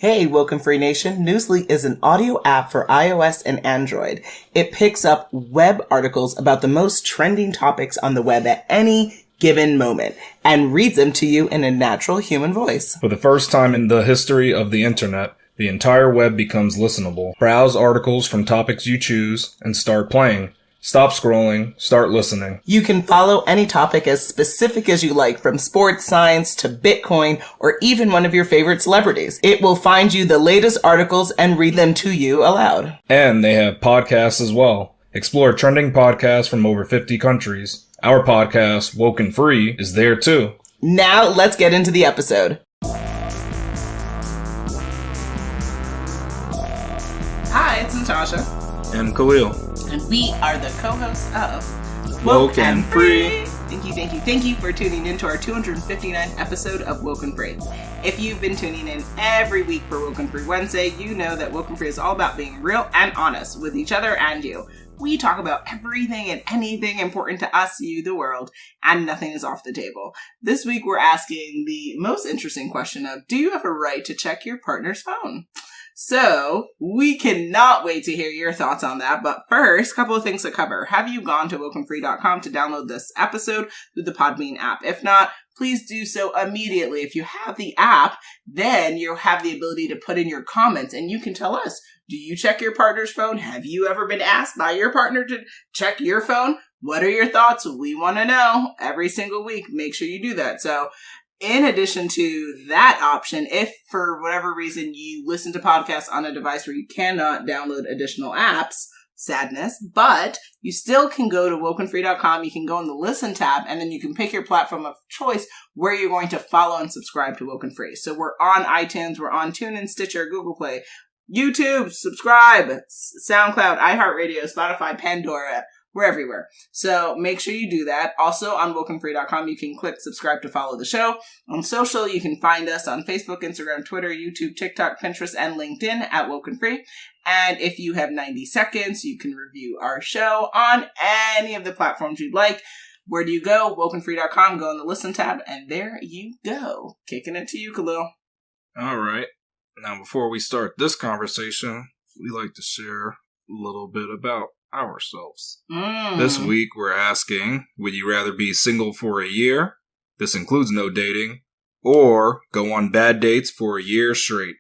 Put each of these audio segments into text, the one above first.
Hey, WokeNFree Nation, Newsly is an audio app for iOS and Android. It picks up web articles about the most trending topics on the web at any given moment and reads them to you in a natural human voice. For the first time in the history of the internet, the entire web becomes listenable. Browse articles from topics you choose and start playing. Stop scrolling, start listening. You can follow any topic as specific as you like, from sports, science, to Bitcoin, or even one of your favorite celebrities. It will find you the latest articles and read them to you aloud. And they have podcasts as well. Explore trending podcasts from over 50 countries. Our podcast, WokeNFree, is there too. Now let's get into the episode. Hi, it's Natasha. And Khalil. And we are the co-hosts of WokeNFree. Thank you for tuning in to our 259th episode of WokeNFree. If you've been tuning in every week for WokeNFree Wednesday, you know that WokeNFree is all about being real and honest with each other and you. We talk about everything and anything important to us, you, the world, and nothing is off the table. This week we're asking the most interesting question of, do you have a right to check your partner's phone? So, we cannot wait to hear your thoughts on that, but first, a couple of things to cover. Have you gone to WokeNFree.com to download this episode through the Podbean app? If not, please do so immediately. If you have the app, then you'll have the ability to put in your comments, and you can tell us, do you check your partner's phone? Have you ever been asked by your partner to check your phone? What are your thoughts? We want to know every single week. Make sure you do that. So, in addition to that option, if for whatever reason you listen to podcasts on a device where you cannot download additional apps, sadness, but you still can go to WokeNFree.com, you can go in the Listen tab, and then you can pick your platform of choice where you're going to follow and subscribe to WokeNFree. So we're on iTunes, we're on TuneIn, Stitcher, Google Play, YouTube, subscribe, SoundCloud, iHeartRadio, Spotify, Pandora. We're everywhere. So make sure you do that. Also on WokeNFree.com, you can click subscribe to follow the show. On social, you can find us on Facebook, Instagram, Twitter, YouTube, TikTok, Pinterest, and LinkedIn at WokeNFree. And if you have 90 seconds, you can review our show on any of the platforms you'd like. Where do you go? WokeNFree.com, go in the Listen tab, and there you go. Kicking it to you, Khalil. All right. Now, before we start this conversation, we like to share a little bit about ourselves. This week we're asking, would you rather be single for a year? This includes no dating. Or go on bad dates for a year straight.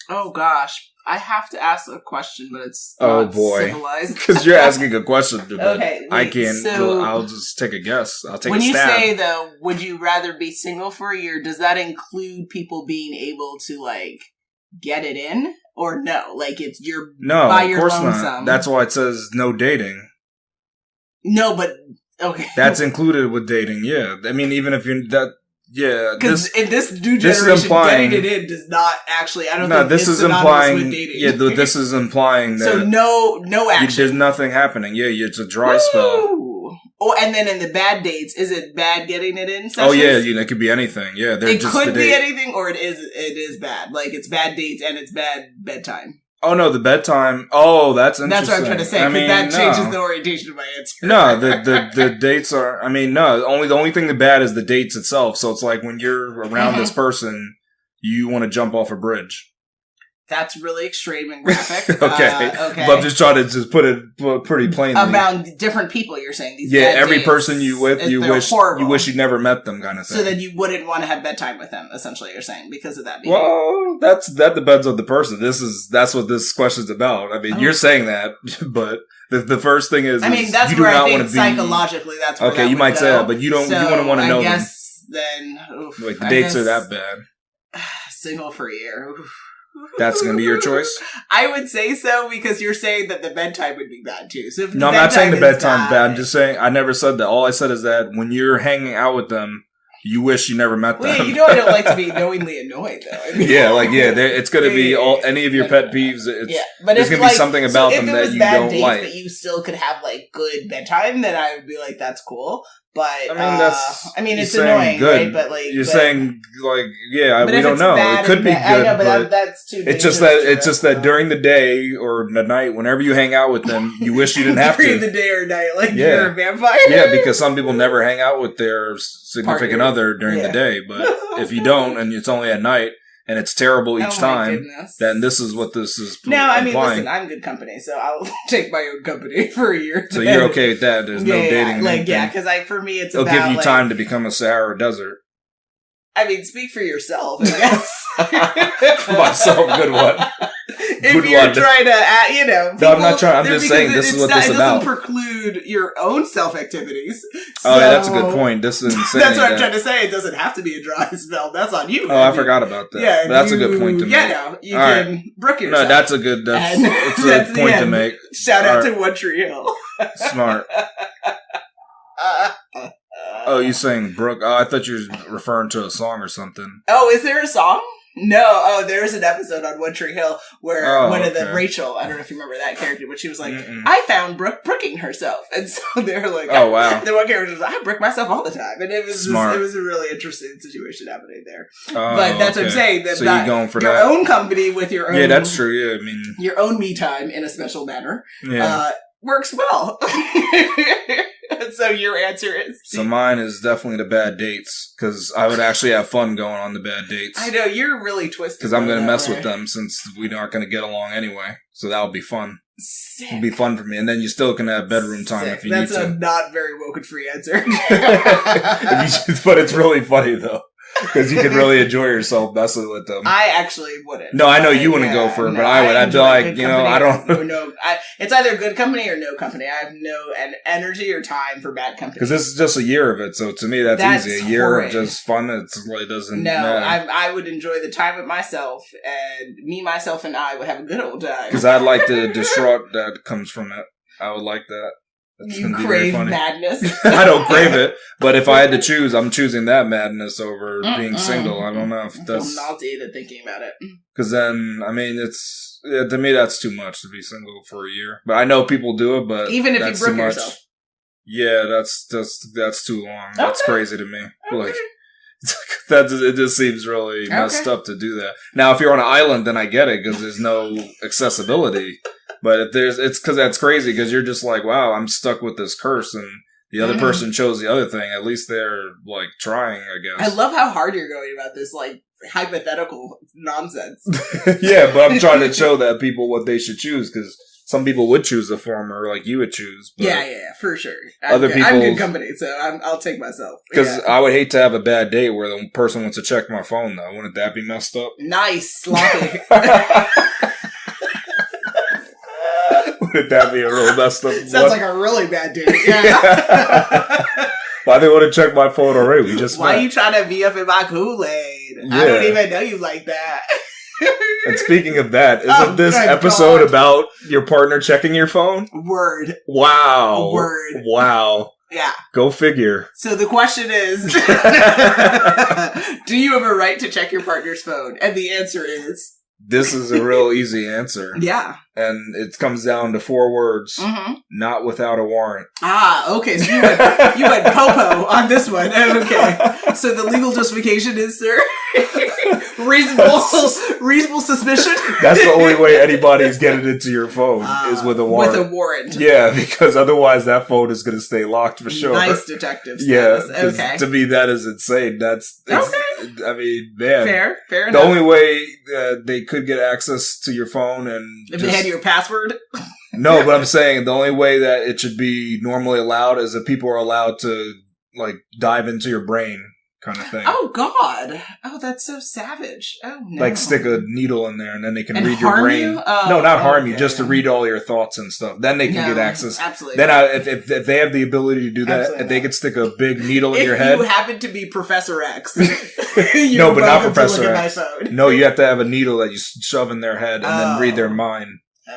Oh gosh. I have to ask a question, but it's not civilized. Because you're asking a question, but okay, I can't. So I'll just take a guess. I'll take a stab. When you say, though, would you rather be single for a year, does that include people being able to, like, get it in? Or no? Like, it's you're by your lonesome. No, of course not. That's why it says no dating. No, but, okay. That's included with dating, yeah. I mean, even if you're that... Yeah, because in this new generation, getting it in does not actually. I don't think this is implying. With dating. Yeah, this is implying that. So no action. There's nothing happening. Yeah, it's a dry spell. Oh, and then in the bad dates, is it bad getting it in? Sessions? Oh yeah, it could be anything. Yeah, it could be anything, or it is bad. Like it's bad dates and it's bad bedtime. Oh, no, the bedtime. Oh, that's interesting. That's what I'm trying to say, because that changes the orientation of my answer. No, the dates are, the only thing that's bad is the dates itself. So it's like when you're around this person, you want to jump off a bridge. That's really extreme and graphic. Okay. But I'm just trying to put it pretty plainly. About different people, you're saying. These every person you with, you wish you never met them, kind of thing. So then you wouldn't want to have bedtime with them, essentially, you're saying, because of that being. Well, that depends on the person. That's what this question's about. I mean, you're saying that, but the first thing is, that's you do where not I think want to be, psychologically, that's where that you might go. say that, but you don't want to know them. I guess then, like the dates are that bad. Single for a year. Oof. That's going to be your choice? I would say so, because you're saying that the bedtime would be bad too. So no, I'm not saying the bedtime's bad. I'm just saying, I never said that. All I said is that when you're hanging out with them, you wish you never met them. Well, you know I don't like to be knowingly annoyed, though. I mean, it's going to be any of your pet peeves. But there's going to be something about them that you don't like. But you still could have good bedtime, then I would be like, that's cool. But it's annoying, good. Right? But you're saying we don't know. It could be good. I know, but that's too. It's just that during the day or the night, whenever you hang out with them, you wish you didn't have to. During the day or night, you're a vampire. Yeah, because some people never hang out with their significant other during the day. But if you don't, and it's only at night, and it's terrible each time, goodness. then this is what this is No, I mean, implying. listen, I'm good company, so I'll take my own company for a year. So you're okay with that? There's no dating. Because for me, it's it'll about, give you time to become a Sahara Desert. I mean, speak for yourself, I guess. For myself, good one. If you're trying to, no, I'm not trying. I'm just saying this is what this is about. It doesn't preclude your own self-activities. So oh, yeah, that's a good point. This is insane. That's what I'm trying to say. It doesn't have to be a dry spell. That's on you. Oh, I forgot about that. Yeah, but that's a good point to make. Yeah, no, you can brook yourself. No, that's a good. That's a point to make. Shout out to One Tree Hill. Smart. Oh, you saying Brooke? Oh, I thought you were referring to a song or something. Oh, is there a song? No. Oh, there's an episode on One Tree Hill where of the Rachel, I don't know if you remember that character, but she was like, I found Brooke brooking herself. And so they're like, oh, wow. The one character was like, I brook myself all the time. And it was it was a really interesting situation happening there. But that's what I'm saying. That so you're going for your own company with your own. Yeah, that's true. Yeah, I mean. Your own me time in a special manner. Yeah. Works well. So your answer is? So mine is definitely the bad dates, because I would actually have fun going on the bad dates. I know, you're really twisted. Because I'm going to mess with them since we aren't going to get along anyway. So that'll be fun. Sick. It'll be fun for me. And then you still can have bedroom time if you need to. That's a not very WokeNFree answer. But it's really funny, though. Because you can really enjoy yourself messing with them. I actually wouldn't. No, I know you wouldn't go for it, but I would. I'd be like, I don't. It's either good company or no company. I have no energy or time for bad company. Because this is just a year of it, so to me that's easy. A year of just fun. It's like doesn't. No, I would enjoy the time with myself, and me, myself, and I would have a good old time. Because I'd like the distraught that comes from it. I would like that. You crave madness. I don't crave it, but if I had to choose, I'm choosing that madness over being single. I don't know if that's... I'm nauseated thinking about it. Because then, I mean, to me, that's too much to be single for a year. But I know people do it, but even if you brook yourself. Yeah, that's too long. Okay. That's crazy to me. Okay. Like, it just seems really messed up to do that. Now, if you're on an island, then I get it, because there's no accessibility. But if it's because that's crazy, because you're just like, wow, I'm stuck with this curse, and the other person chose the other thing. At least they're like trying, I guess. I love how hard you're going about this, like hypothetical nonsense. Yeah, but I'm trying to show that people what they should choose, because some people would choose the former, like you would choose. But yeah, for sure. I'm good company, so I'll take myself. Because I would hate to have a bad date where the person wants to check my phone, though. Wouldn't that be messed up? Nice, sloppy. Wouldn't that be a real messed up? Sounds like a really bad date. Yeah. Why they want to check my phone already? We just Why are you trying to be up in my Kool-Aid? Yeah. I don't even know you like that. And speaking of that, isn't this episode about your partner checking your phone? Word. Wow. Word. Wow. Yeah. Go figure. So the question is, do you have a right to check your partner's phone? And the answer is... This is a real easy answer. Yeah. And it comes down to 4 words. Not without a warrant. Ah, okay. So you went popo on this one. Okay. So the legal justification is, sir? Reasonable suspicion? That's the only way anybody's getting into your phone is with a warrant. With a warrant. Yeah, because otherwise that phone is going to stay locked for sure. Nice detective status. Yeah, okay. To me that is insane. I mean, man. Fair enough. The only way they could get access to your phone and if they had your password? No, but I'm saying the only way that it should be normally allowed is if people are allowed to like dive into your brain. Kind of thing. Oh, God. Oh, that's so savage. Oh, no. Like stick a needle in there and then they can read your brain. You? Oh, no, not harm you, just to read all your thoughts and stuff. Then they can get access. Absolutely. Then if they have the ability to do that, if they could stick a big needle in your head. If you happen to be Professor X. No, but not Professor X. No, you have to have a needle that you shove in their head and then read their mind.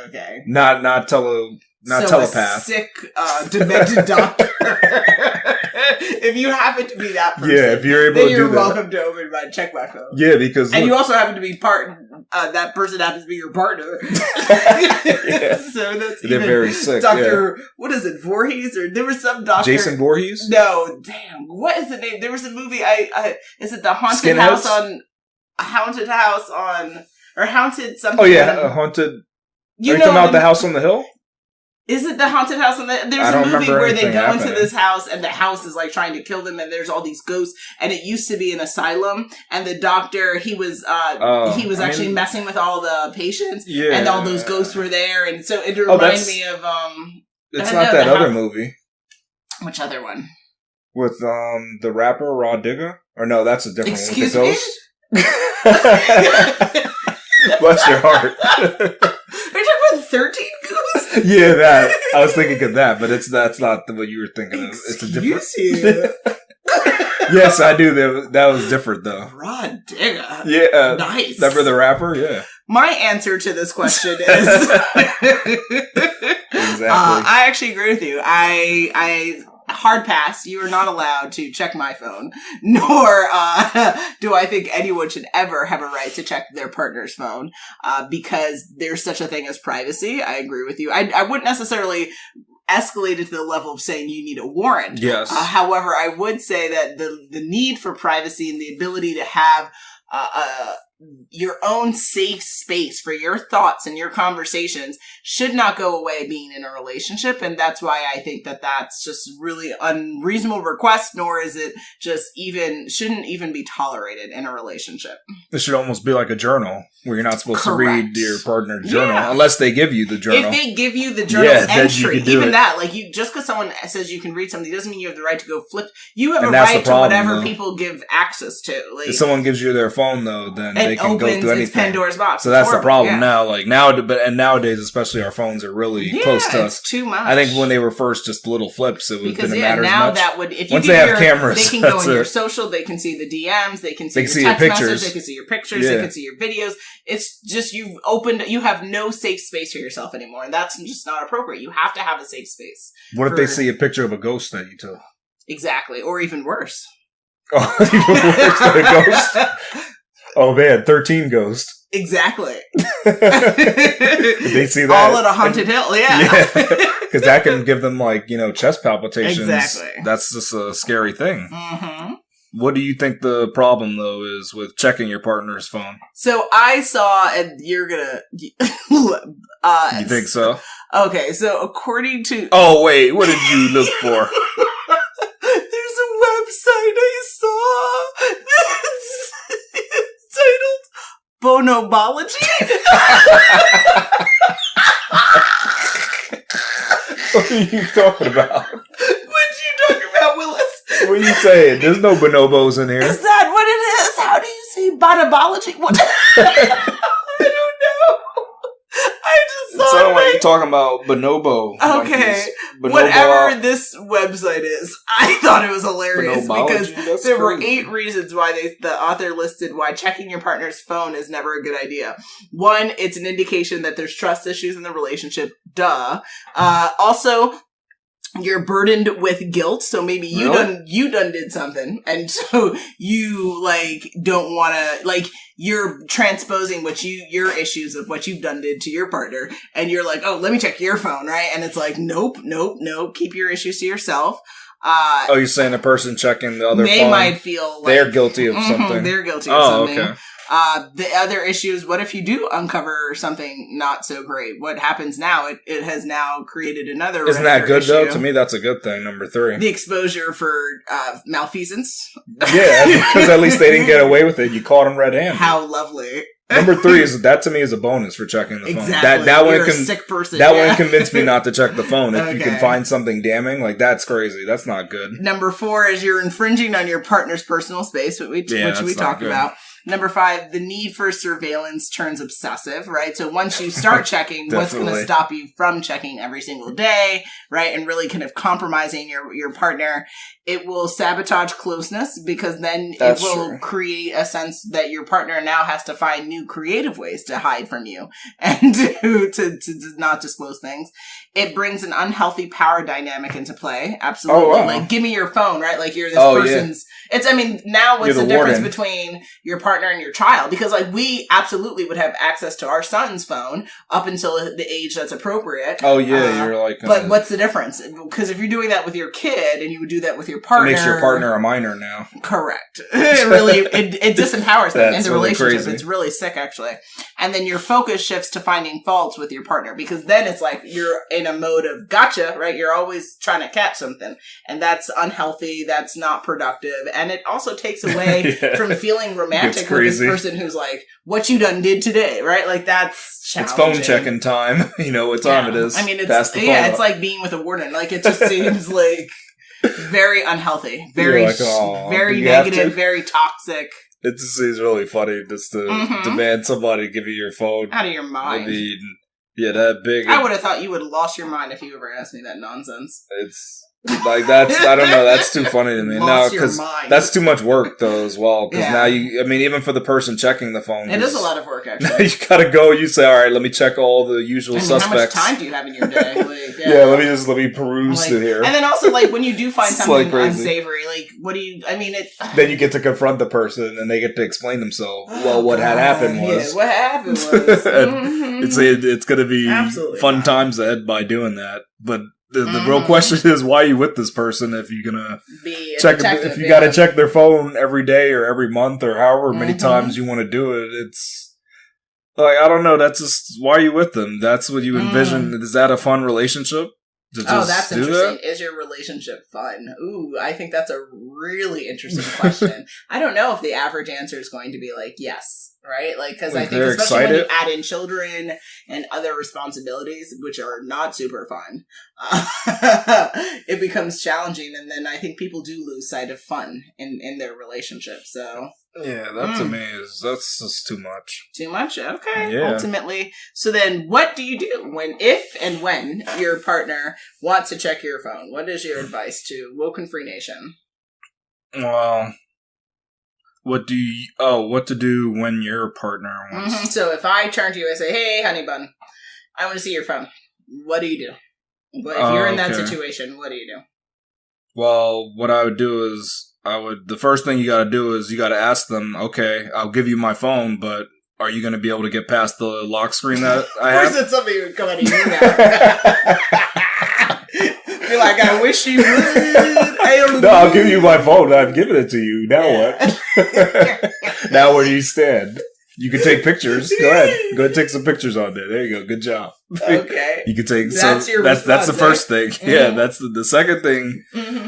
Okay. Not telepath. A sick, demented doctor. If you happen to be that person, if you're able to do that, you're welcome to open my check my phone. Yeah, because you also happen to be that person happens to be your partner. So that's they're very sick. Dr. What is it, Voorhees? Or there was some doctor. Jason Voorhees? No, damn. What is the name? There was a movie. Is it the haunted house on or haunted something? Oh yeah, haunted. Are you talking about the house on the hill? Is it the haunted house? And there's a movie where they go into this house and the house is like trying to kill them and there's all these ghosts and it used to be an asylum and the doctor, he was actually messing with all the patients and all those ghosts were there. And so it reminded me of, it's not that other movie. Which other one? With, the rapper, Raw Digga? Or no, that's a different one. Excuse me? Bless your heart. Are you talking about 13 Ghosts? Yeah, that. I was thinking of that, but that's not what you were thinking of. It's a different. Yes, I do. That was different, though. Raw Digga. Yeah. Nice. Remember the rapper? Yeah. My answer to this question is... Exactly. I actually agree with you. I hard pass. You are not allowed to check my phone, nor do I think anyone should ever have a right to check their partner's phone, because there's such a thing as privacy. I agree with you. I wouldn't necessarily escalate it to the level of saying you need a warrant. Yes. However, I would say that the need for privacy and the ability to have your own safe space for your thoughts and your conversations should not go away being in a relationship. And that's why I think that that's just really unreasonable request, nor is it just shouldn't even be tolerated in a relationship. This should almost be like a journal where you're not supposed to read your partner's journal unless they give you the journal. If they give you the journal entry, even that, like just because someone says you can read something doesn't mean you have the right to go flip. You have a right to whatever people give access to. Like, if someone gives you their phone, though, then they can go through anything. It's Pandora's box. So that's the problem now. Like nowadays, especially our phones are really close to us. It's too much. I think when they were first just little flips, it didn't matter as much. That would, if you once they have cameras, they can go in your social. They can see the DMs. They can see your text messages. They can see your pictures. They can see your videos. It's just you have no safe space for yourself anymore, and that's just not appropriate. You have to have a safe space. What if they see a picture of a ghost that you took? Exactly, or even worse. Oh, even worse than a ghost. Oh man, 13 ghosts. Exactly. They see that all at a haunted hill. Yeah, because that can give them chest palpitations. Exactly. That's just a scary thing. Mm-hmm. What do you think the problem though is with checking your partner's phone? So I saw, and you're gonna. You think so? Okay, so according to. Oh wait, what did you look for? There's a website I saw. It's titled Bonobology. What are you talking about? What you talking about, Willis? What are you saying? There's no bonobos in here. Is that what it is? How do you say bonobology? What? I don't know. I just thought. It sounded like you're talking about bonobo. Okay. Bonobo. Whatever this website is, I thought it was hilarious because That's there crazy. were 8 reasons why the author listed why checking your partner's phone is never a good idea. 1, it's an indication that there's trust issues in the relationship. Duh. Also, you're burdened with guilt, so maybe you done did something, and so you don't want to you're transposing your issues of what you've done did to your partner, and you're like, oh, let me check your phone, right? And it's like, nope, keep your issues to yourself. You're saying the person checking the other phone, they might feel like they're guilty of something. They're guilty of something. Okay. The other issue is, what if you do uncover something not so great? What happens now? It has now created another. Isn't that good issue. though? To me, that's a good thing. Number 3, the exposure for malfeasance. Yeah, because at least they didn't get away with it. You caught them red-handed. How lovely. Number 3 is that to me is a bonus for checking the phone. Exactly. That You're one a sick person. That one convinced me not to check the phone. If you Okay. can find something damning, that's crazy. That's not good. Number 4 is you're infringing on your partner's personal space, which we talked about. Number 5, the need for surveillance turns obsessive, right? So once you start checking, what's going to stop you from checking every single day, right? And really kind of compromising your partner. It will sabotage closeness because then it will create a sense that your partner now has to find new creative ways to hide from you and to not disclose things. It brings an unhealthy power dynamic into play. Absolutely. Oh, wow. Like, give me your phone, right? Like, you're this person's... Now what's the difference between your partner partner and your child, because like we absolutely would have access to our son's phone up until the age that's appropriate. Oh yeah, you're like. But what's the difference? Because if you're doing that with your kid and you would do that with your partner, it makes your partner a minor now. Correct. It really it disempowers them in the really relationship. crazy. It's really sick, actually. And then your focus shifts to finding faults with your partner, because then it's like you're in a mode of gotcha, right? You're always trying to catch something, and that's unhealthy. That's not productive, and it also takes away from feeling romantic with this person who's like, "What you done did today," right? Like that's challenging. It's phone checking time. You know what time it is. I mean, it's like being with a warden. Like it just seems like very unhealthy, very very negative, very toxic. It just seems really funny just to demand somebody to give you your phone. Out of your mind. I mean, yeah, that big. I would have thought you would have lost your mind if you ever asked me that nonsense. It's like that's I don't know, that's too funny to me. No, because that's too much work though as well. Because now even for the person checking the phone, it is a lot of work actually. Now you gotta go. You say, all right, let me check all the usual suspects. How much time do you have in your day? Like, let me peruse through here. And then also like when you do find something unsavory, like what do you? I mean, then you get to confront the person and they get to explain themselves. Well, what had happened was what happened was. It's gonna be fun times ahead by doing that, but. The real question is, why are you with this person if you're gonna gotta check their phone every day or every month or however many times you want to do it? It's like, I don't know. That's just, why are you with them? That's what you envision. Is that a fun relationship? That's interesting. Is your relationship fun? Ooh, I think that's a really interesting question. I don't know if the average answer is going to be like, yes. Right? Like, because I think especially when you add in children and other responsibilities, which are not super fun, it becomes challenging. And then I think people do lose sight of fun in their relationship. So. Yeah, that to me that's just too much. Too much? Okay. Yeah. Ultimately. So then what do you do if and when your partner wants to check your phone? What is your advice to WokeNFree Nation? Well, what to do when your partner wants. So if I turn to you and say, hey, honey bun, I want to see your phone. What do you do? If you're in that situation, what do you do? Well, what I would do is, the first thing you gotta do is you gotta ask them, okay, I'll give you my phone, but are you gonna be able to get past the lock screen that I have? Of course it's something you would come out of your mouth. Be like, I wish you would. No, I'll give you my phone. I've given it to you. Now what? Now where do you stand? You can take pictures. Go ahead, take some pictures on there. There you go. Good job. Okay. You can take. That's the first thing. Mm-hmm. Yeah, that's the second thing.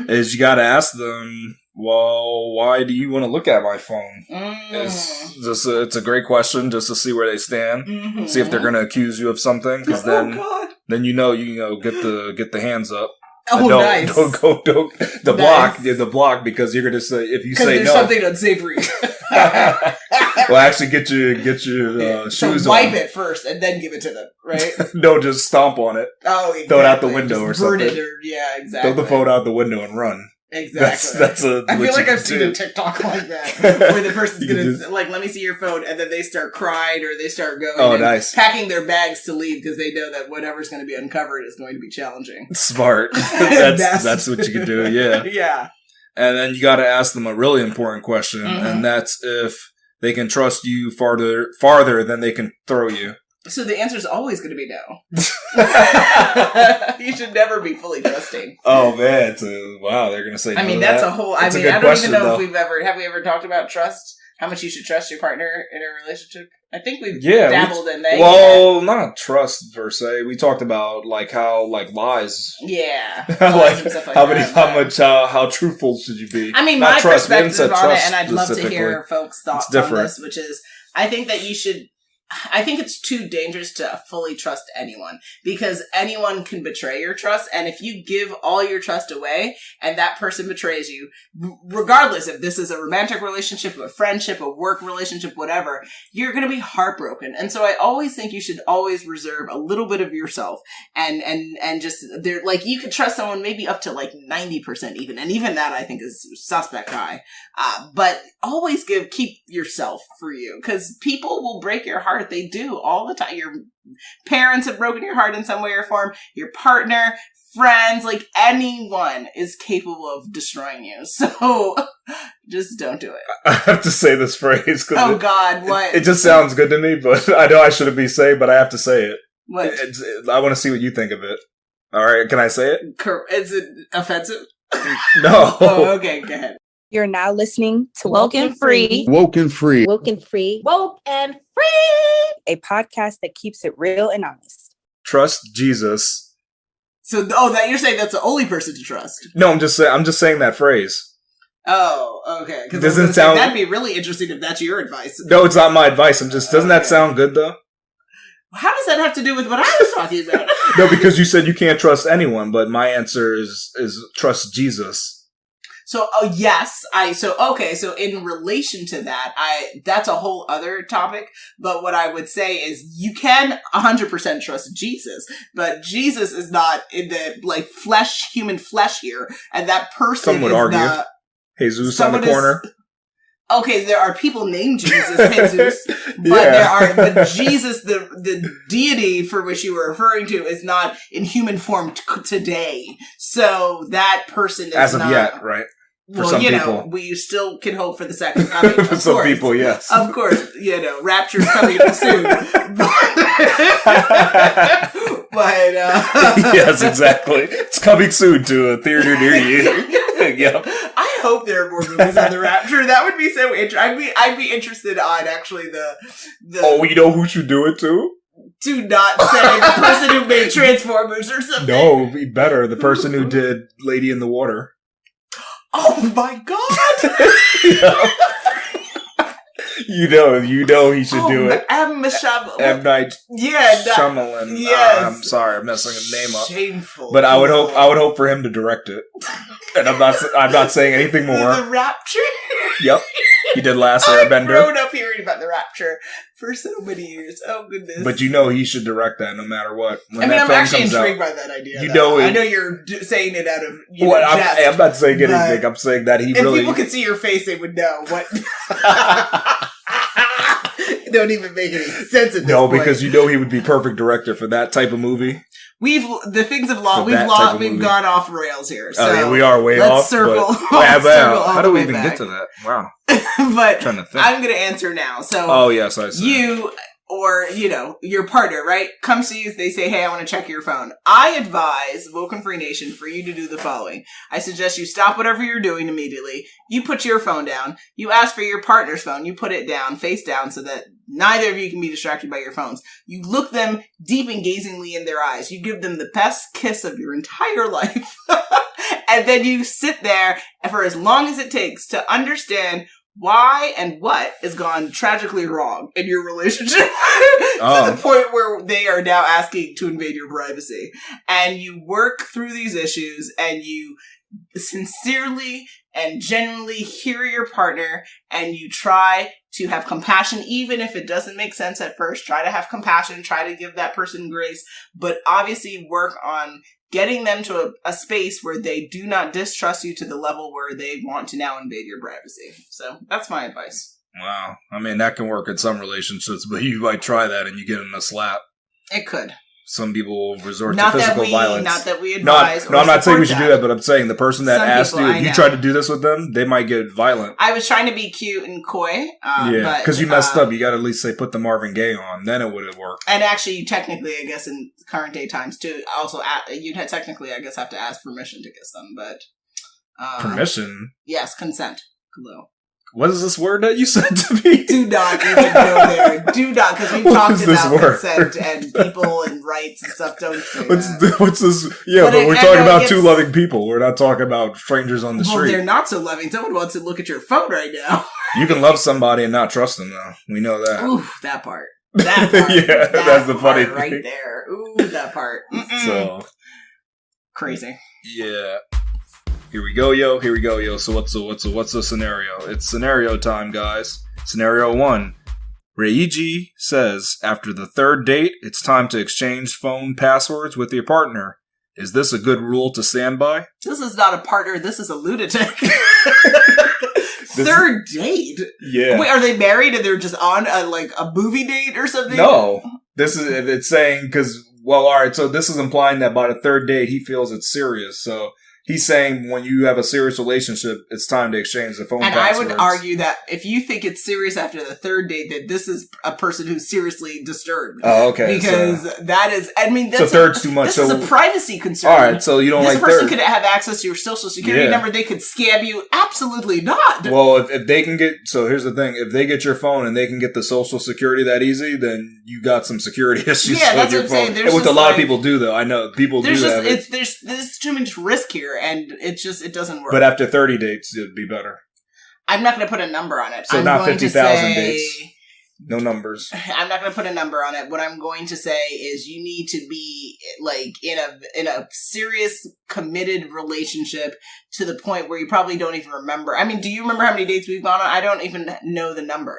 Is you got to ask them. Well, why do you want to look at my phone? It's a great question just to see where they stand. See if they're going to accuse you of something. Because then you get the hands up. Oh, nice. Don't the block because you're gonna say, if you say there's no, something unsavory. Well, actually, get your shoes so wipe it first and then give it to them, right? No, just stomp on it. Oh, exactly. Throw it out the window or something. Exactly. Throw the phone out the window and run. Exactly. That's I feel like I've seen a TikTok like that where the person's gonna let me see your phone, and then they start crying or they start going packing their bags to leave because they know that whatever's going to be uncovered is going to be challenging. Smart. That's what you can do. Yeah. Yeah. And then you got to ask them a really important question, and that's if they can trust you farther than they can throw you. So the answer is always going to be no. You should never be fully trusting. Oh man! Wow, they're going to say. I mean, that's a whole. I don't even know if we've ever talked about trust. How much you should trust your partner in a relationship. I think we've dabbled in that. Well, not trust per se. We talked about how lies. Yeah. Lies and stuff how truthful should you be? I mean, not my trust. Perspective on it, and I'd love to hear folks' thoughts on this, which is, I think that you should. I think it's too dangerous to fully trust anyone because anyone can betray your trust. And if you give all your trust away and that person betrays you, regardless if this is a romantic relationship, a friendship, a work relationship, whatever, you're going to be heartbroken. And so I always think you should always reserve a little bit of yourself and just there, you could trust someone maybe up to 90% even. And even that I think is suspect high. But always keep yourself for you because people will break your heart heart. They do all the time. Your parents have broken your heart in some way or form. Your partner, friends, like anyone is capable of destroying you. So just don't do it. I have to say this phrase. Oh, God, what? It just sounds good to me, but I know I shouldn't be saying, but I have to say it. What? I want to see what you think of it. All right, can I say it? Is it offensive? No. Oh, okay, go ahead. You're now listening to WokeNFree. WokeNFree. WokeNFree. WokeNFree. A podcast that keeps it real and honest. Trust Jesus. So, that you're saying that's the only person to trust? No, I'm just saying that phrase. Oh, okay. Because doesn't sound. That'd be really interesting if that's your advice. No, it's not my advice. Doesn't that sound good though? How does that have to do with what I was talking about? No, because you said you can't trust anyone, but my answer is trust Jesus. So, yes, so in relation to that, that's a whole other topic, but what I would say is you can 100% trust Jesus, but Jesus is not in the, human flesh here, and that person Some would argue. Jesus on the corner. Okay, there are people named Jesus, but Jesus, the deity for which you were referring to, is not in human form today. So that person is as of yet, right? For some people. We still can hope for the second coming. For some people, yes. Of course, rapture's coming soon. But yes, exactly. It's coming soon to a theater near you. Yep. I hope there are more movies on the rapture. That would be so interesting. I'd be interested on actually the. Oh, you know who should do it too? Do not say the person who made Transformers or something. No, it'd be better. The person who did Lady in the Water. Oh my God! Yeah. You know he should do it. M. Night Shyamalan. Yes. I'm sorry, I'm messing his name up. Shameful. But I would hope for him to direct it. And I'm not saying anything more. The Rapture? Yep. He did Last Airbender. I've grown up hearing about the Rapture for so many years. Oh, goodness. But he should direct that no matter what. I'm actually intrigued by that idea. I know you're saying it out of jest. I'm not saying anything. I'm saying that he really... If people could see your face, they would know what... It don't even make any sense at this point. No, because he would be perfect director for that type of movie. We've gone off rails here. So yeah, we are way let's off. Circle. How do we even get to that? Wow. But I'm going to answer now. So, oh yes, I see. You or your partner, right, comes to you. They say, "Hey, I want to check your phone." I advise WokeNFree Nation for you to do the following. I suggest you stop whatever you're doing immediately. You put your phone down. You ask for your partner's phone. You put it down, face down, so that neither of you can be distracted by your phones. You look them deep and gazingly in their eyes. You give them the best kiss of your entire life. And then you sit there for as long as it takes to understand why and what has gone tragically wrong in your relationship to the point where they are now asking to invade your privacy. And you work through these issues and you sincerely and genuinely hear your partner, and you try to have compassion, even if it doesn't make sense at first. Try to have compassion, try to give that person grace, but obviously work on getting them to a space where they do not distrust you to the level where they want to now invade your privacy. So that's my advice. Wow. I mean, that can work in some relationships, but you might try that and you get in a slap. It could. Some people will resort to physical violence. Not that we advise. No, I'm not saying we should do that, but I'm saying the person that asked you, if you try to do this with them, they might get violent. I was trying to be cute and coy. Yeah, because you messed up. You got to at least say, put the Marvin Gaye on. Then it would have worked. And actually, technically, I guess in current day times, too, also, you'd technically, I guess, have to ask permission to kiss them. But permission? Yes, consent. Hello. What is this word that you said to me? Do not even go there. Do not, because we've talked about consent and people and rights and stuff. Don't say that. What's this? Yeah, but we're talking about two loving people. We're not talking about strangers on the street. Well, they're not so loving. Someone wants to look at your phone right now. You can love somebody and not trust them, though. We know that. Ooh, that part. That part. Yeah, that's the funny thing. Right there. Ooh, that part. So crazy. Yeah. Here we go, yo. So what's the scenario? It's scenario time, guys. Scenario 1. Reiji says, after the third date, it's time to exchange phone passwords with your partner. Is this a good rule to stand by? This is not a partner, this is a lunatic. Third date? Yeah. Wait, are they married and they're just on a movie date or something? No. It's saying, because, well, alright, so this is implying that by the third date, he feels it's serious. So he's saying when you have a serious relationship, it's time to exchange the phone passwords. And I would argue that if you think it's serious after the third date, that this is a person who's seriously disturbed. Oh, okay. Because that is, I mean, that's third's too much. This is a privacy concern. Alright, so you don't this like person third. could have access to your social security number. They could scam you. Absolutely not. Well, if they can get, so here's the thing. If they get your phone and they can get the social security that easy, then you got some security issues with your phone. And what a lot of people do, though. I know people do that. There's too much risk here, and it doesn't work. But after 30 dates, it'd be better. I'm not going to put a number on it. So I'm not going 50,000 dates. No numbers. I'm not going to put a number on it. What I'm going to say is you need to be in a serious, committed relationship to the point where you probably don't even remember. I mean, do you remember how many dates we've gone on? I don't even know the number.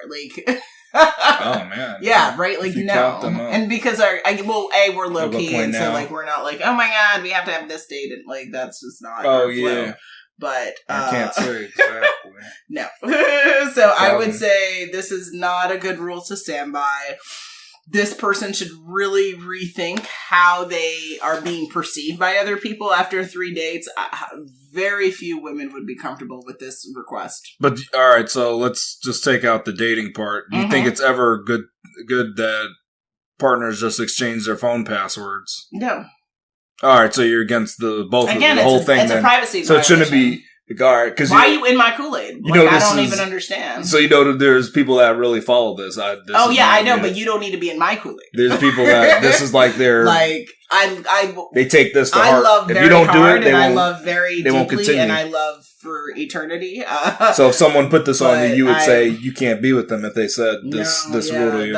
Oh man. Yeah, right? No. And because we're low key, and so we're not oh my god, we have to have this date, and that's just not. Oh yeah. Flow. But I can't say exactly. No. So I would say this is not a good rule to stand by. This person should really rethink how they are being perceived by other people after 3 dates. Very few women would be comfortable with this request. But all right, so let's just take out the dating part. Do you think it's ever good that partners just exchange their phone passwords? No. All right, so you're against the whole thing. It's a privacy so violation. It shouldn't be. All right, because why are you in my Kool-Aid? I don't even understand. So there's people that really follow this. I know, but you don't need to be in my Kool-Aid. There's people that this is like their they take this to heart. I love if very you don't hard, do it, I love very won't deeply, continue. and I love for eternity. So if someone put this on you, you would say you can't be with them if they said this rule to you.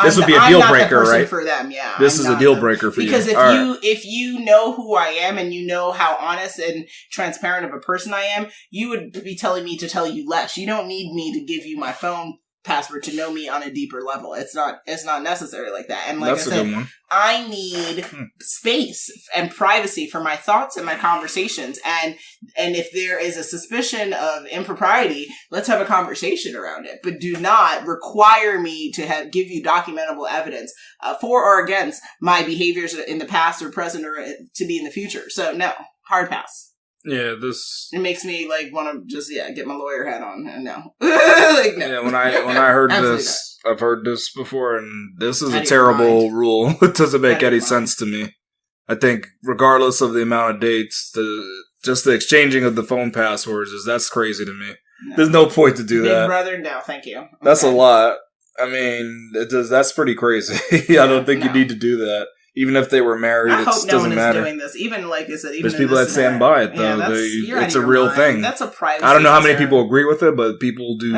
This would be a deal breaker, right? For them, yeah. This is a deal breaker for you. Because if you know who I am and you know how honest and transparent of a person I am, you would be telling me to tell you less. You don't need me to give you my phone password to know me on a deeper level. It's not necessary like that. And that's I said, a good one. I need space and privacy for my thoughts and my conversations. And if there is a suspicion of impropriety, let's have a conversation around it. But do not require me to give you documentable evidence for or against my behaviors in the past or present or to be in the future. So no, hard pass. Yeah, it makes me want to just get my lawyer hat on and no. No. Yeah, when I heard this, I've heard this before, and this is a terrible rule. It doesn't make any sense to me. I think regardless of the amount of dates, just the exchanging of the phone passwords that's crazy to me. No. There's no point to do that. Big brother, no, thank you. Okay. That's a lot. I mean, that's pretty crazy. I don't think you need to do that. Even if they were married, it doesn't matter. I hope no one is doing this. Even like I said, there's people that stand by it though. It's a real thing. That's a privacy. I don't know how many people agree with it, but people do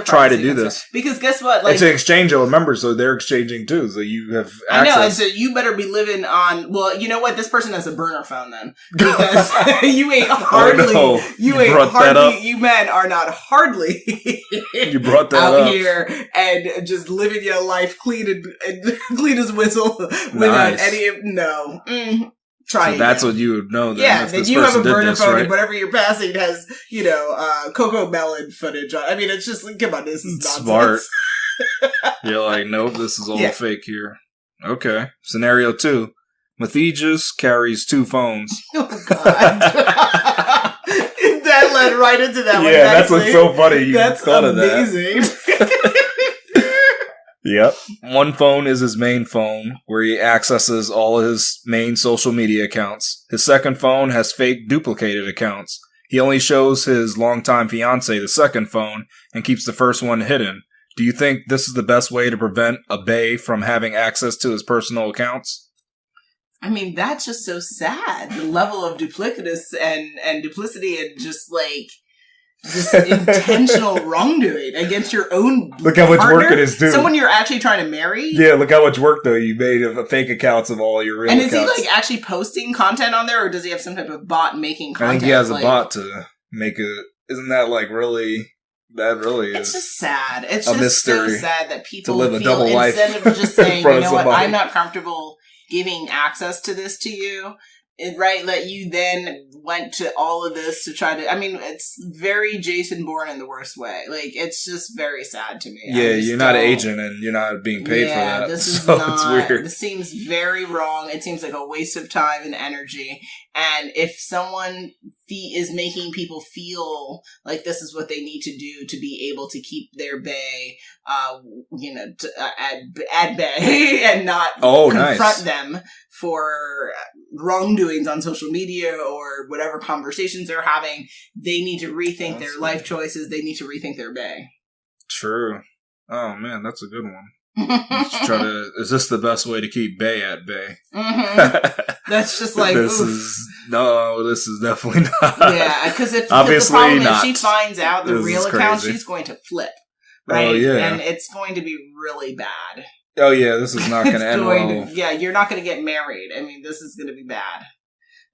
try to do this. Because guess what? It's an exchange, remember, so they're exchanging too. So you have access. I know, and so you better be living on. Well, you know what? This person has a burner phone then, because you ain't hardly. You men are not hardly. You brought that out up here and just living your life clean and clean as whistle without any try so that's what you would know then. Yeah, then you have a burner phone and whatever you're passing has Coco Melon footage on. I mean, it's just come on, this is nonsense. Smart. You're like, nope, this is all fake here. Okay. Scenario 2. Mathijas carries 2 phones. Oh God. That led right into that one. Yeah, that's what's so funny. That's thought amazing. Of that. Yep. One phone is his main phone, where he accesses all his main social media accounts. His second phone has fake duplicated accounts. He only shows his longtime fiancée the second phone and keeps the first one hidden. Do you think this is the best way to prevent a bae from having access to his personal accounts? I mean, that's just so sad. The level of duplicitous and duplicity and just intentional wrongdoing against your own Look how much work it is, dude. Someone you're actually trying to marry? Yeah, look how much work, though, you made of fake accounts of all your real accounts. And is he, actually posting content on there, or does he have some type of bot making content? I think he has a bot to make it. Isn't that, really... That really is. It's just sad. It's a just mystery so sad that people to live a feel, double life instead of just saying, you know what, I'm not comfortable giving access to this to you, right, that you then went to all of this to try to, I mean, it's very Jason Bourne in the worst way. Like, it's just very sad to me. Yeah, you're not an agent and you're not being paid for that. This is so not, it's weird. This seems very wrong. It seems like a waste of time and energy. And if someone is making people feel like this is what they need to do to be able to keep their bae, at bay and not confront them for wrongdoings on social media or whatever conversations they're having, they need to rethink their life choices. They need to rethink their bae. True. Oh man, that's a good one. Is this the best way to keep bae at bay? Mm-hmm. That's just like, this is definitely not. Yeah, because the problem is, if she finds out the real account, she's going to flip. Right? Oh, yeah. And it's going to be really bad. Oh, yeah, this is not going to end well. Yeah, you're not going to get married. I mean, this is going to be bad.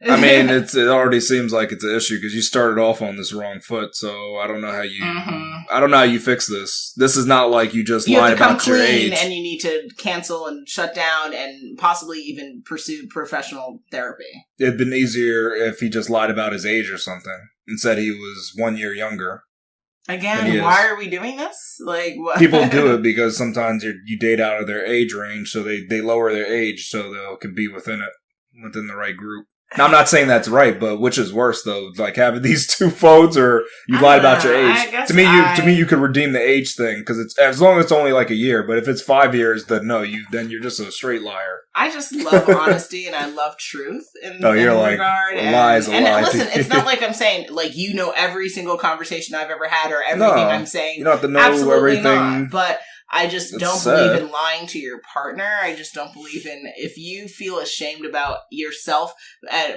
I mean, it already seems like it's an issue because you started off on this wrong foot, so I don't know how you fix this. This is not like you just lied about your age. And you need to cancel and shut down and possibly even pursue professional therapy. It'd been easier if he just lied about his age or something and said he was 1 year younger. Again, why are we doing this? Like, what? People do it because sometimes you date out of their age range, so they lower their age so they can be within the right group. Now, I'm not saying that's right, but which is worse though? Like having these two phones, or you lied about your age. To me, you could redeem the age thing because it's as long as it's only like a year. But if it's 5 years, then no, then you're just a straight liar. I just love honesty and I love truth in you're like, regard. Lies a lie. And listen, it's not like I'm saying like every single conversation I've ever had or everything I'm saying. You don't have to know absolutely everything. Not, but I just don't believe in lying to your partner. I just don't believe in, if you feel ashamed about yourself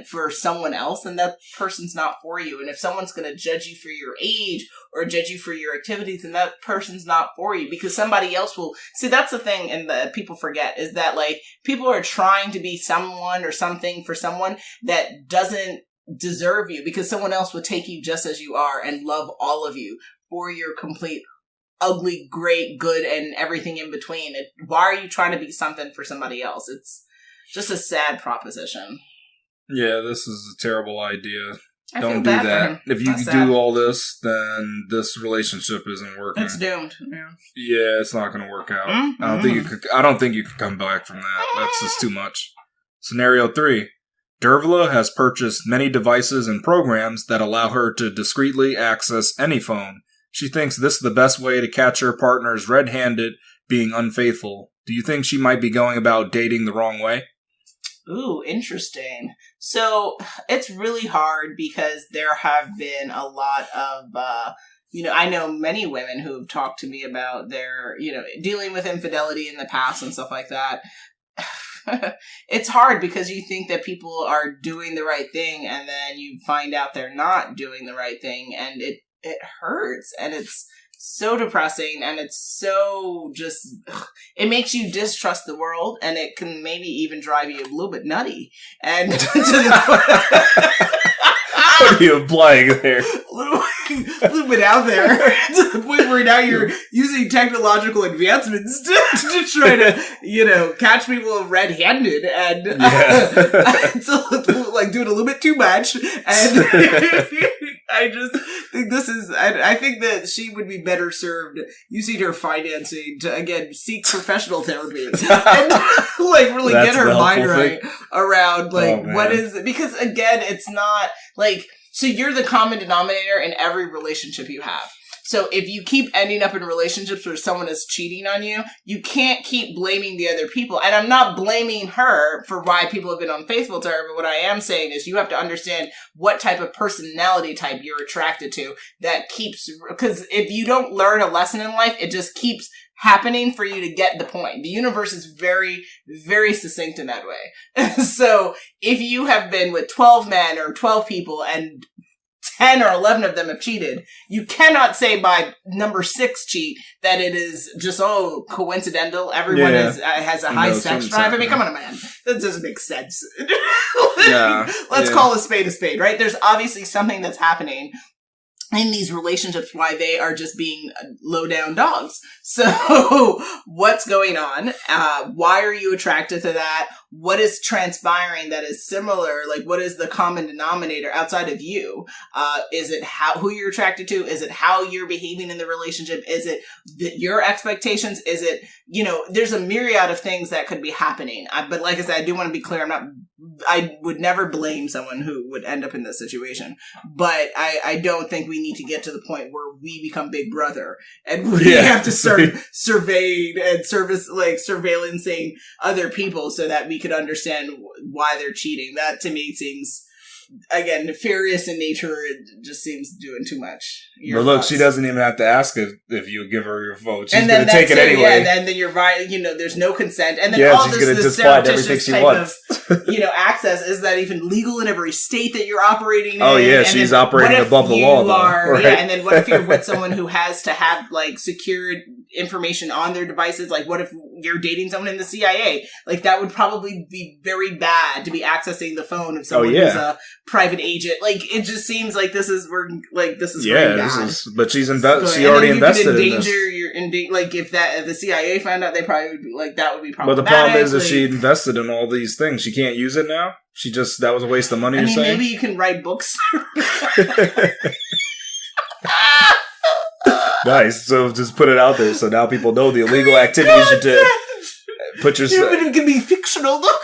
for someone else, then that person's not for you. And if someone's going to judge you for your age or judge you for your activities, then that person's not for you, because somebody else will. See, that's the thing, and that people forget, is that like people are trying to be someone or something for someone that doesn't deserve you, because someone else will take you just as you are and love all of you for your complete ugly, great, good, and everything in between. Why are you trying to be something for somebody else? It's just a sad proposition. Yeah, this is a terrible idea. Don't do that. If you do all this, then this relationship isn't working. It's doomed. Yeah, it's not going to work out. Mm-hmm. I don't think you could come back from that. That's just too much. Scenario 3. Dervla has purchased many devices and programs that allow her to discreetly access any phone. She thinks this is the best way to catch her partners red-handed being unfaithful. Do you think she might be going about dating the wrong way? Ooh, interesting. So it's really hard because there have been a lot of, I know many women who have talked to me about their, dealing with infidelity in the past and stuff like that. It's hard because you think that people are doing the right thing and then you find out they're not doing the right thing, and it hurts, and it's so depressing, and it's so just, it makes you distrust the world, and it can maybe even drive you a little bit nutty. And what are you implying there? A little bit out there to the point where now you're using technological advancements to try to, catch people red-handed and to, like, do it a little bit too much. And I just think I think that she would be better served using her financing to, again, seek professional therapy and, like, really get her mind right around, like, what is it? Because, again, it's not, like, so you're the common denominator in every relationship you have. So if you keep ending up in relationships where someone is cheating on you, you can't keep blaming the other people. And I'm not blaming her for why people have been unfaithful to her, but what I am saying is you have to understand what type of personality type you're attracted to that keeps, because if you don't learn a lesson in life, it just keeps happening for you to get the point. The universe is very, very succinct in that way. So if you have been with 12 men or 12 people and 10 or 11 of them have cheated, you cannot say by number 6 cheat that it is just, coincidental. Everyone has a high sex drive. I mean, come on, man. That doesn't make sense. Let's call a spade, right? There's obviously something that's happening in these relationships, why they are just being low down dogs. So what's going on? Why are you attracted to that? What is transpiring that is similar? Like, what is the common denominator outside of you? Is it who you're attracted to? Is it how you're behaving in the relationship? Is it your expectations? Is it, there's a myriad of things that could be happening. But like I said, I do want to be clear. I would never blame someone who would end up in this situation, but I don't think we need to get to the point where we become Big Brother and we have to start surveying and surveillancing other people so that we could understand why they're cheating. That to me seems, again, nefarious in nature. It just seems doing too much. But look, she doesn't even have to ask if you give her your vote. She's going to take it anyway. Yeah, and then you're right. There's no consent, and then all this surreptitious type of access. Is that even legal in every state that you're operating in? Oh yeah, and she's operating above the law, though. Right? Yeah, and then what if you're with someone who has to have secured information on their devices? Like, what if you're dating someone in the CIA? Like, that would probably be very bad to be accessing the phone of someone who's a private agent. Like, it just seems like this is very bad. But she's she already invested in this. If the CIA found out, they probably would be like, that would be problematic. But the problem is that she invested in all these things. She can't use it now. That was a waste of money. You're saying? Maybe you can write books. Nice. So just put it out there so now people know the illegal activities you did. Put your. Yeah, but it can be fictional. Look.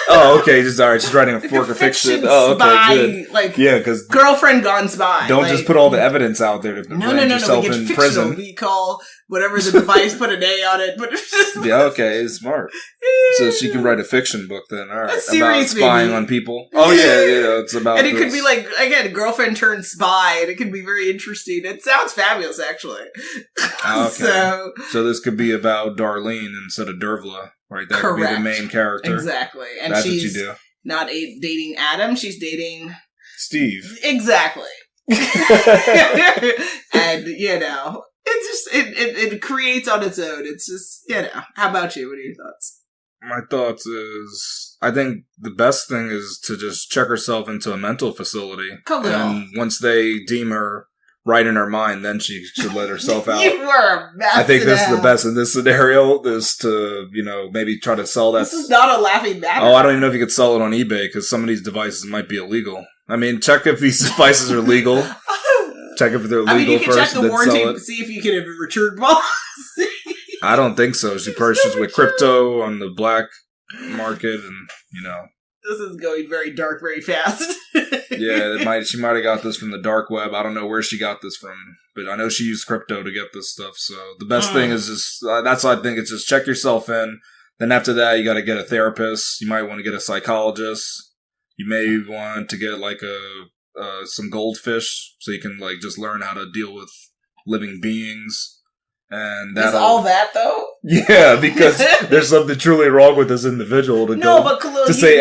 Oh, okay. Just all right. She's writing a work of fiction. Oh, okay. Good. Because girlfriend gone spy. Don't just put all the evidence out there to land yourself in prison. We call whatever the device, put an A on it. But it's just okay. It's smart. So she can write a fiction book then. All right. About spying on people. Oh yeah. It's about. And it could be again, girlfriend turned spy, and it could be very interesting. It sounds fabulous, actually. Okay. So this could be about Darlene instead of Dervla. Right, that could be the main character. Exactly. And that's she's what you do. Not dating Adam, she's dating Steve. Exactly. And it's just it creates on its own. It's just How about you? What are your thoughts? My thoughts is I think the best thing is to just check herself into a mental facility. And once they deem her right in her mind, then she should let herself out. You were a mess. I think this is the best in this scenario, is to, maybe try to sell that. This is not a laughing matter. Oh, I don't even know if you could sell it on eBay, because some of these devices might be illegal. I mean, check if these devices are legal. Check if they're legal first. You can check the warranty, see if you can have a return policy. I don't think so. She purchased with crypto on the black market, and, This is going very dark very fast. She might have got this from the dark web. I don't know where she got this from, but I know she used crypto to get this stuff. So the best thing is just, that's what I think, it's just check yourself in. Then after that, you got to get a therapist. You might want to get a psychologist. You may want to get some goldfish so you can just learn how to deal with living beings. And is all that though? Yeah, because there's something truly wrong with this individual to no, but Khalil, to say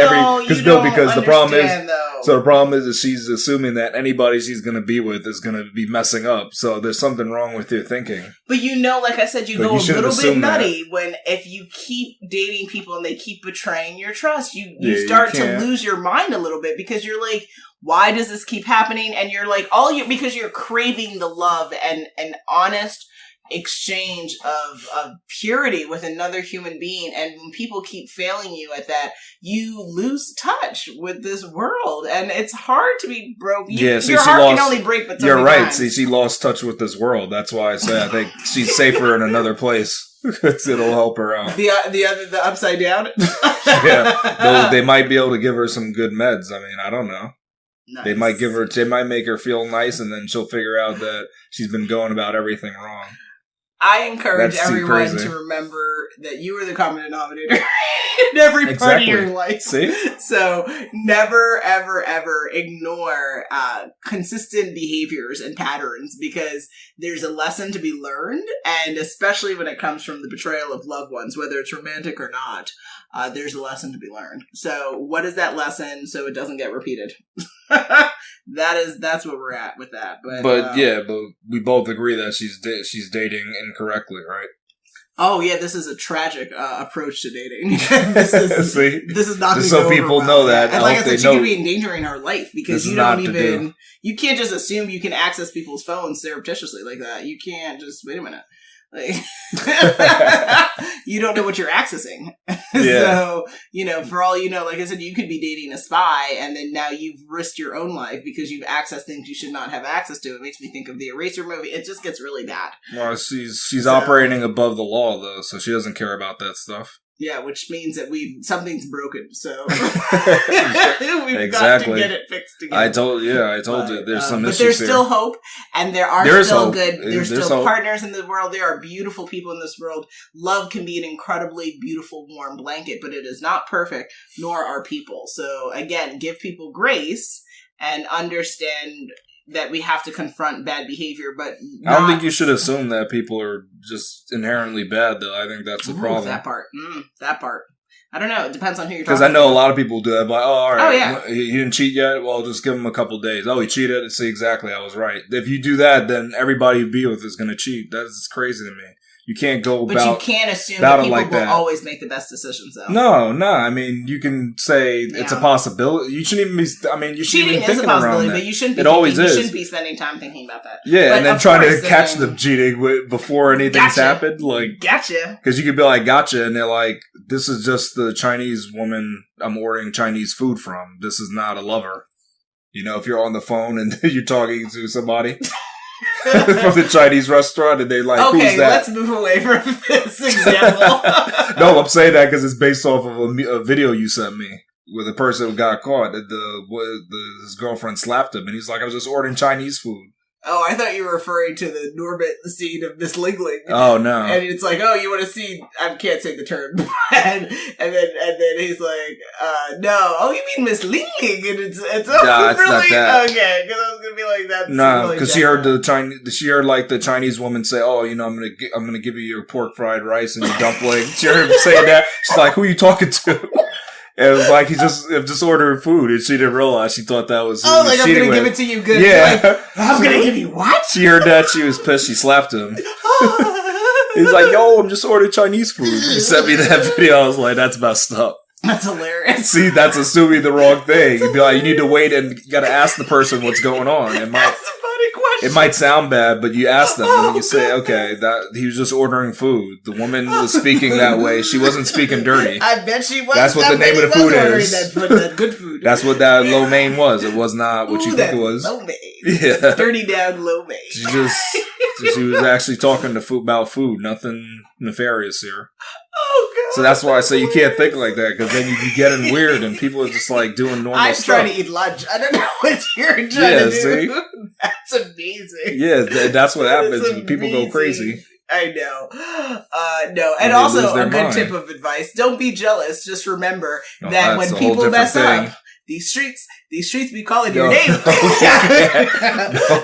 because the problem is though. So the problem is that she's assuming that anybody she's going to be with is going to be messing up. So there's something wrong with your thinking. But like I said, you go a little bit nutty if you keep dating people and they keep betraying your trust. You start to lose your mind a little bit because you're like, why does this keep happening? And you're like, because you're craving the love and honest exchange of purity with another human being, and when people keep failing you at that, you lose touch with this world, and it's hard to be broke. Your heart can only break but so many times. See, she lost touch with this world. That's why I say I think she's safer in another place. It'll help her out. The upside down. They might be able to give her some good meds. I mean, I don't know. Nice. They might make her feel nice, and then she'll figure out that she's been going about everything wrong. I encourage everyone to remember that you are the common denominator in every part of your life. See? So never, ever, ever ignore consistent behaviors and patterns, because there's a lesson to be learned, and especially when it comes from the betrayal of loved ones, whether it's romantic or not, there's a lesson to be learned. So what is that lesson so it doesn't get repeated? That's where we're at with that. But we both agree that she's dating incorrectly, right? Oh yeah, this is a tragic approach to dating. this is not just so people know that. And like I said, you could be endangering our life because you don't even. You can't just assume you can access people's phones surreptitiously like that. You can't just wait a minute. Like, you don't know what you're accessing. So, for all you know, like I said, you could be dating a spy and then now you've risked your own life because you've accessed things you should not have access to. It makes me think of the Eraser movie. It just gets really bad. Well, she's operating above the law, though, so she doesn't care about that stuff. Yeah, which means that something's broken, so we've got to get it fixed again. I told you, there's some issues. But there's still hope, and there's still good. There's still hope. Partners in the world. There are beautiful people in this world. Love can be an incredibly beautiful, warm blanket, but it is not perfect, nor are people. So again, give people grace and understand that we have to confront bad behavior, but I don't think you should assume that people are just inherently bad, though. I think that's the problem. That part. I don't know. It depends on who you're talking to. Because I know a lot of people do that. Like, all right. Oh, yeah. He didn't cheat yet? Well, just give him a couple days. Oh, he cheated? See, exactly. I was right. If you do that, then everybody you be with is going to cheat. That's crazy to me. You can't go about. But you can't assume that people will always make the best decisions, though. No. I mean, you can say it's a possibility. You shouldn't even be. I mean, you shouldn't even think around that. But you shouldn't be. You shouldn't be spending time thinking about that. Yeah, and then trying to catch them cheating before anything's happened. Like, gotcha. Because you could be like, gotcha, and they're like, this is just the Chinese woman I'm ordering Chinese food from. This is not a lover. If you're on the phone and you're talking to somebody. From the Chinese restaurant, and they like, okay, who's that? Let's move away from this example. No, I'm saying that because it's based off of a video you sent me where the person got caught. His girlfriend slapped him, and he's like, I was just ordering Chinese food. Oh, I thought you were referring to the Norbit scene of Miss Lingling. Oh, no. And it's like, oh, you want to see, I can't say the term. and then he's like, no. Oh, you mean Miss Lingling? And it's it's really, not that. Okay, because I was going to be like, that's no, because she heard the Chinese woman say, oh, I'm going to give you your pork fried rice and your dumpling. She heard him saying that. She's like, who are you talking to? And it was like he's just ordering food, and she didn't realize. She thought that was I'm gonna give it to you good. Yeah, like, I'm gonna give you what? She heard that, she was pissed. She slapped him. He's like, "Yo, I'm just ordering Chinese food." She sent me that video. I was like, "That's messed up." That's hilarious. See, that's assuming the wrong thing. You'd be like, you need to wait and you got to ask the person what's going on. That's a funny question. It might sound bad, but you ask them and you say, okay, that he was just ordering food. The woman was speaking that way. She wasn't speaking dirty. I bet she was. That's what the name of the food is. That good food. That's what that lo mein was. It was not what you think it was. Lo mein. Yeah. Dirty down lo mein. She was actually talking about food. Nothing nefarious here. Oh, God. So that's why I say you can't think like that, because then you be getting weird and people are just like doing normal stuff. I'm trying to eat lunch. I don't know what you're trying to do. See? That's amazing. Yeah, that's what happens when people go crazy. I know. No. And also, a good tip of advice, don't be jealous. Just remember that when people mess up, these streets be calling your name.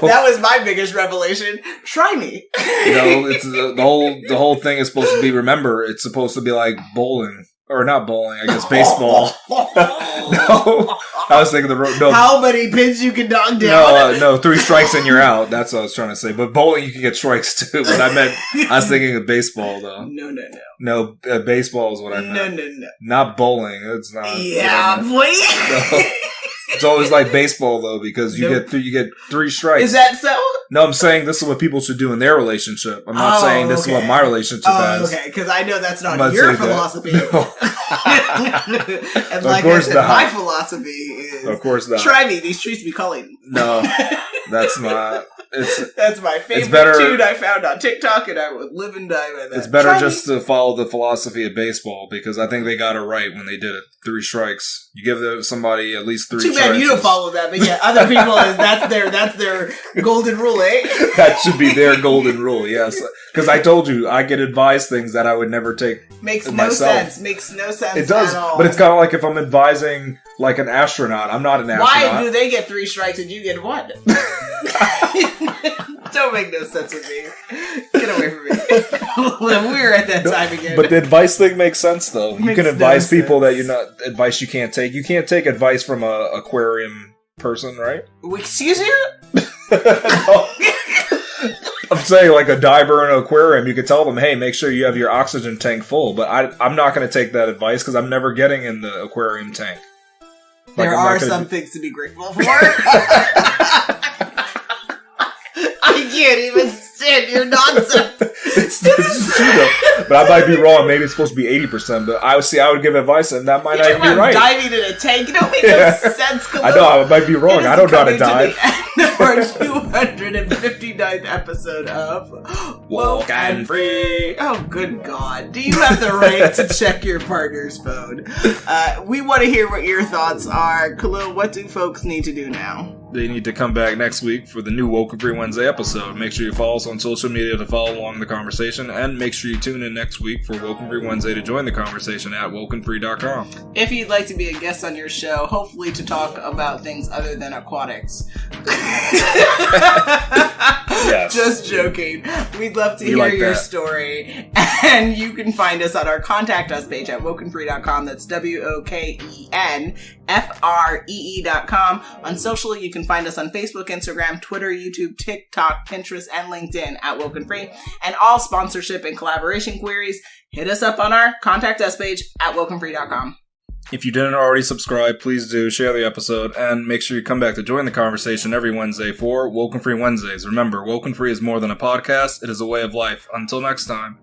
That was my biggest revelation. Try me. It's the whole thing is supposed to be, remember, it's supposed to be like bowling. Or not bowling, I guess baseball. No, I was thinking how many pins you can knock down? No, 3 strikes and you're out. That's what I was trying to say. But bowling, you can get strikes too. But I was thinking of baseball though. No, baseball is what I meant. No. Not bowling. It's not. Yeah, boy. No. It's always like baseball though, because you get 3 strikes. Is that so? No, I'm saying this is what people should do in their relationship. I'm not saying this is what my relationship is. Okay, because I know that's not your philosophy. No. And like I said, my philosophy is, of course not. Try me, these streets be calling. No, that's not. That's my favorite tune I found on TikTok, and I would live and die by that. It's better to follow the philosophy of baseball, because I think they got it right when they did it. 3 strikes. You give somebody at least 3 strikes. Too bad you don't follow that, but yeah, other people that's their golden rule, eh? That should be their golden rule, yes. Because I told you, I get advised things that I would never take. Makes no sense. Makes no sense. It does, at all. But it's kind of like if I'm advising like an astronaut. I'm not an astronaut. Why do they get 3 strikes and you get 1? Don't make no sense with me. Get away from me. We're at that time again. But the advice thing makes sense, though. You can advise people that advice you can't take. You can't take advice from a aquarium person, right? Excuse you? No. I'm saying like a diver in an aquarium, you could tell them, hey, make sure you have your oxygen tank full. But I'm not going to take that advice because I'm never getting in the aquarium tank. There are some things to be grateful for. I can't even stand your nonsense. It's true though. But I might be wrong. Maybe it's supposed to be 80%. But I would give advice and that might not be right. Diving in a tank. You don't make no sense. I know. I might be wrong. I don't know how to dive. Our 259th episode of WokeNFree. Oh, good God. Do you have the right to check your partner's phone? We want to hear what your thoughts are. Khalil, what do folks need to do now? They need to come back next week for the new WokeNFree Wednesday episode. Make sure you follow us on social media to follow along the conversation, and make sure you tune in next week for WokeNFree Wednesday to join the conversation at WokeNFree.com. If you'd like to be a guest on your show, hopefully to talk about things other than aquatics. Yes. Just joking. We'd love to hear your story. And you can find us on our Contact Us page at WokeNFree.com. That's WokenFree.com. On social, you can find us on Facebook, Instagram, Twitter, YouTube, TikTok, Pinterest, and LinkedIn at WokenFree. And all sponsorship and collaboration queries, hit us up on our Contact Us page at WokenFree.com. If you didn't already subscribe, please do, share the episode, and make sure you come back to join the conversation every Wednesday for WokenFree Wednesdays. Remember, WokenFree is more than a podcast, it is a way of life. Until next time.